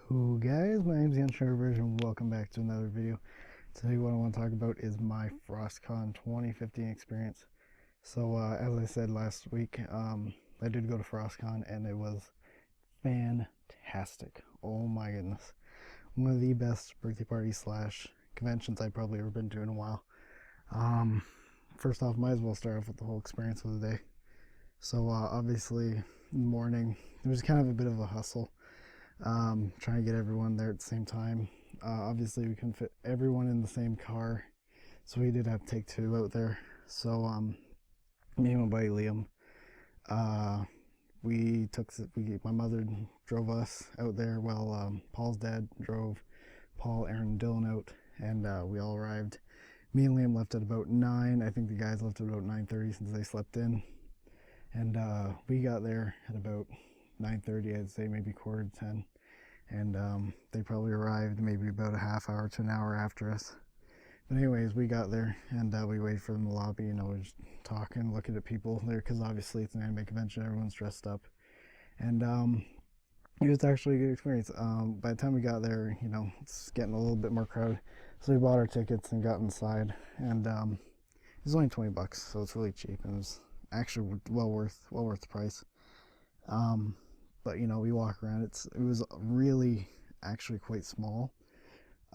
Hello guys, my name is the Unsure Version. Welcome back to another video. Today what I want to talk about is my FrostCon 2015 experience. So as I said last week, I did go to FrostCon and it was fantastic. Oh my goodness. One of the best birthday parties slash conventions I've probably ever been to in a while. Um, First off, might as well start off with the whole experience of the day. So obviously in the morning, it was kind of a bit of a hustle. Trying to get everyone there at the same time. Obviously, we couldn't fit everyone in the same car, so we did have to take two out there. So, me and my buddy Liam, uh, my mother drove us out there while Paul's dad drove Paul, Aaron, and Dylan out, and we all arrived. Me and Liam left at about 9. I think the guys left at about 9:30 since they slept in, and we got there at about 9:30, I'd say, maybe quarter to 10. And they probably arrived maybe about a half hour to an hour after us. But anyways, we got there and we waited for them in the lobby. We're just talking, looking at people there because obviously it's an anime convention. Everyone's dressed up, and it was actually a good experience. By the time we got there, it's getting a little bit more crowded, so we bought our tickets and got inside, and it was only $20, so it's really cheap, and it was actually well worth the price. But we walk around. It was really actually quite small.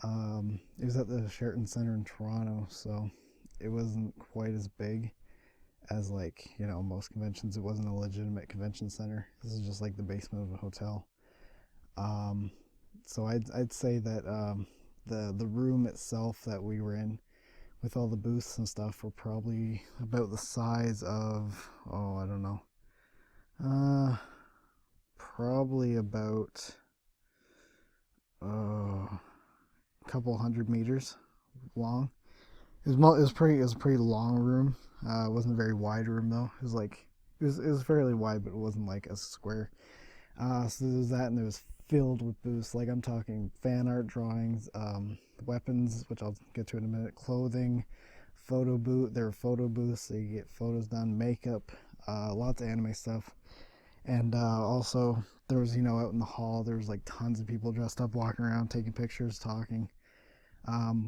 It was at the Sheraton Center in Toronto, so it wasn't quite as big as most conventions. It wasn't a legitimate convention center. This is just like the basement of a hotel. Um, so I'd say that the room itself that we were in with all the booths and stuff were probably about the size of, I don't know. Probably about a couple 100 meters long. It was a pretty long room. It wasn't a very wide room though. It was fairly wide, but it wasn't like a square. So there was that, and it was filled with booths. Like I'm talking fan art drawings, weapons, which I'll get to in a minute, clothing, photo booth. There were photo booths, so you get photos done, makeup, lots of anime stuff. And also there was out in the hall there was like tons of people dressed up walking around taking pictures, talking,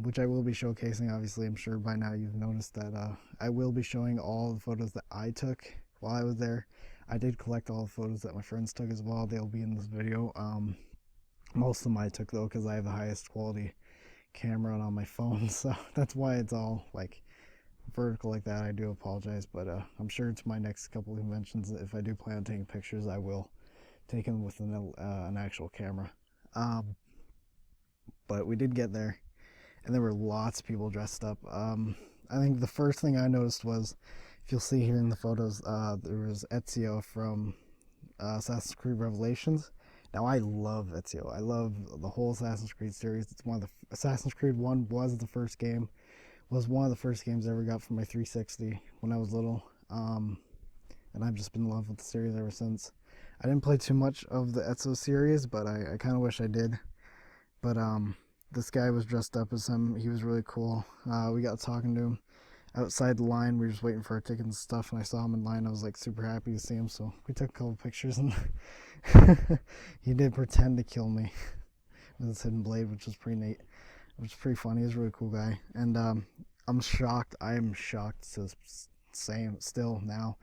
which I will be showcasing. Obviously, I'm sure by now you've noticed that I will be showing all the photos that I took while I was there. I did collect all the photos that my friends took as well. They'll be in this video. Most of them I took though because I have the highest quality camera on my phone, so that's why it's all like vertical like that. I do apologize, but I'm sure to my next couple of conventions, if I do plan on taking pictures, I will take them with an actual camera. But we did get there, and there were lots of people dressed up. I think the first thing I noticed was, if you'll see here in the photos, there was Ezio from Assassin's Creed Revelations. Now I love Ezio. I love the whole Assassin's Creed series. It's one of the Assassin's Creed 1 was one of the first games I ever got for my 360 when I was little. And I've just been in love with the series ever since. I didn't play too much of the Ezio series, but I kind of wish I did. But this guy was dressed up as him. He was really cool. We got talking to him outside the line. We were just waiting for our tickets and stuff, and I saw him in line. I was like super happy to see him, so we took a couple pictures, and he did pretend to kill me with his hidden blade, which was pretty neat. Which is pretty funny. He's a really cool guy, and I'm shocked. I am shocked to say still now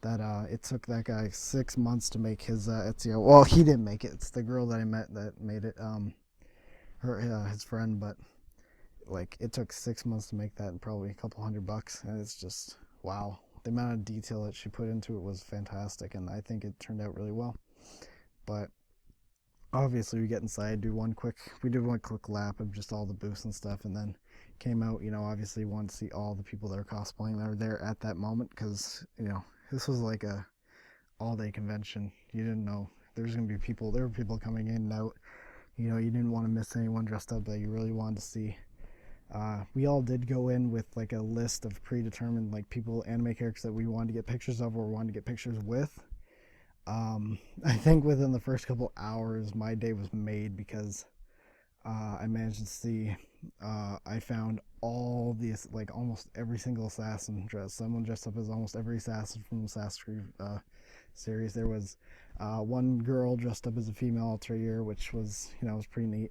that it took that guy 6 months to make his Ezio. Well, he didn't make it. It's the girl that I met that made it. His friend, but like it took 6 months to make that, and probably a couple $100, and it's just wow. The amount of detail that she put into it was fantastic, and I think it turned out really well. But obviously we get inside, we did one quick lap of just all the booths and stuff, and then came out. Obviously wanted to see all the people that are cosplaying that are there at that moment, because this was like a all-day convention. You didn't know there's gonna be people. There were people coming in and out. You didn't want to miss anyone dressed up that you really wanted to see. We all did go in with like a list of predetermined people, anime characters that we wanted to get pictures of or wanted to get pictures with. I think within the first couple hours, my day was made because I managed to see. I found all these, almost every single assassin dressed. Someone dressed up as almost every assassin from the Assassin's Creed series. There was One girl dressed up as a female alter, which was, was pretty neat.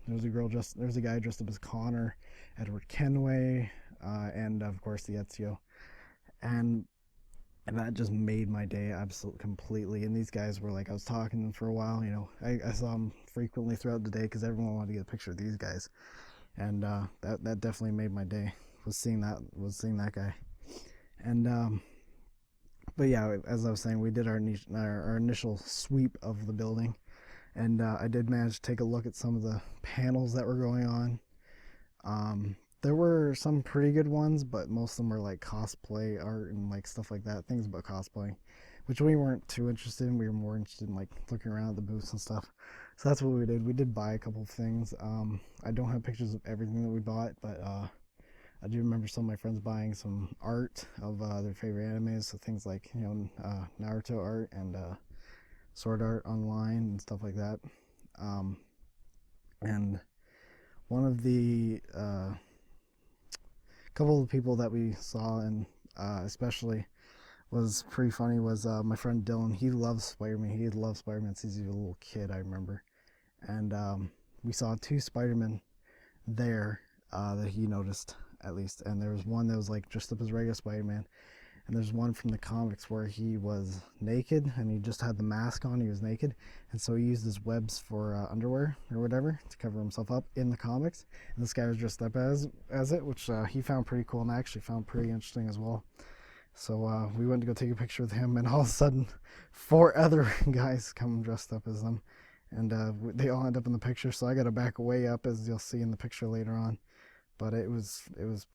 There was a guy dressed up as Connor, Edward Kenway, and of course the Ezio, and that just made my day absolutely completely. And these guys were like, I was talking to them for a while. I saw them frequently throughout the day because everyone wanted to get a picture of these guys, and that definitely made my day. Was seeing that guy, and but yeah, as I was saying, we did our initial sweep of the building, and I did manage to take a look at some of the panels that were going on. There were some pretty good ones, but most of them were like cosplay art and like stuff like that, things about cosplaying, which we weren't too interested in. We were more interested in like looking around at the booths and stuff. So that's what we did. We did buy a couple of things. I don't have pictures of everything that we bought, but I do remember some of my friends buying some art of their favorite animes, so things like Naruto art and sword art online and stuff like that. And one of the couple of the people that we saw, and especially was pretty funny, was my friend Dylan. He loves Spider-Man. He loved Spider-Man since he was a little kid, I remember. And we saw 2 Spider-Men there that he noticed, at least. And there was one that was like dressed up as regular Spider-Man, and there's one from the comics where he was naked and he just had the mask on. He was naked, and so he used his webs for underwear or whatever to cover himself up in the comics. And this guy was dressed up as it, which he found pretty cool, and I actually found pretty interesting as well. So we went to go take a picture with him, and all of a sudden 4 other guys come dressed up as them, and they all end up in the picture. So I got to back way up, as you'll see in the picture later on. But it was